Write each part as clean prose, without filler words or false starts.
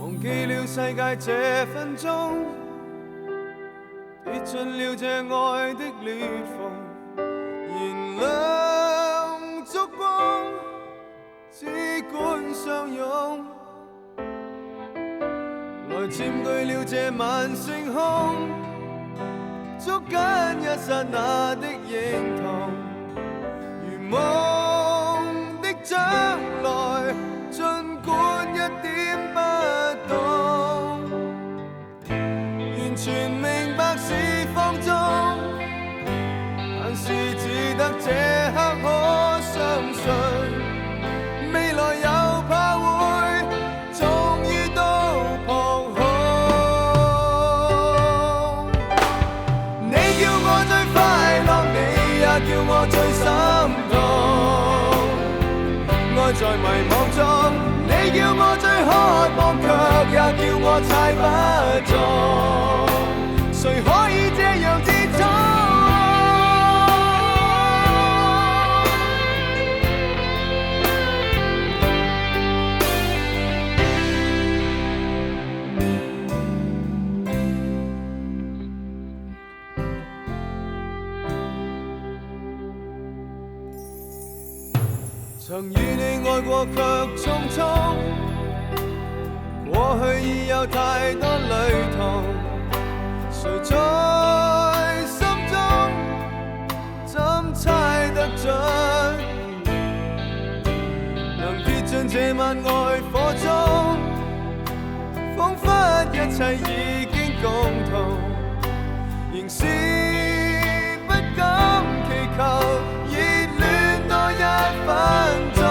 忘記了世界這分鐘，跌進了這愛的裂縫，燃亮燭光，只管相擁，來佔據了這晚星空，捉緊一剎那的認同，如夢的將來，儘管一點不懂，完全明白是放縱，但是只得這刻可相信，未來又怕會終於都撲空。你叫我最快樂，你也叫我最心痛，愛在迷惘中，你叫我最渴望，卻也叫我猜不中，誰可以這樣接觸？曾與你愛過卻匆匆，過去已有太多淚痛，誰在心中怎猜得準？能跌進這晚愛火中，彷彿一切已經共同，仍是不敢祈求熱戀多一分鐘，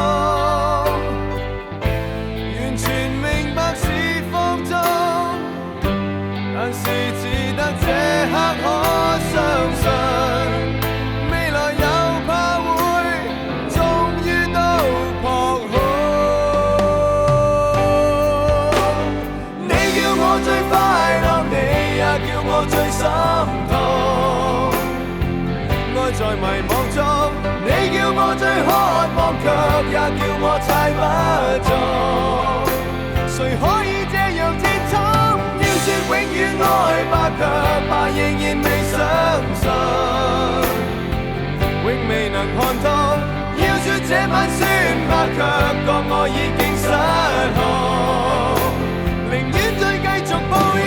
完全明白是放縱，但是只得這刻可相信，未來又怕會終於都撲空。你叫我最快樂，你也叫我最心痛，愛在迷惘中，你叫我最渴望，卻也叫我猜不中，誰可以這樣接觸？要說永遠愛吧，卻怕仍然未相信，永未能看通。要說這晚算吧，卻覺我已經失控，寧願再繼續抱擁。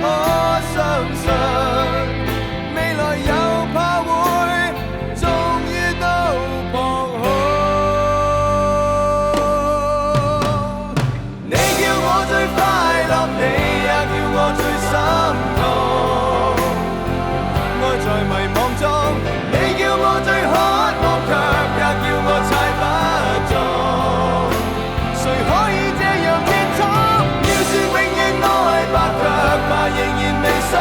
可相信，未來又怕會終於都撲空。你叫我最快樂，你也叫我最心痛，愛在迷惘中，你叫我最渴望，卻也叫我猜不中，誰可以這樣接觸？要說永遠愛吧，卻怕仍然未想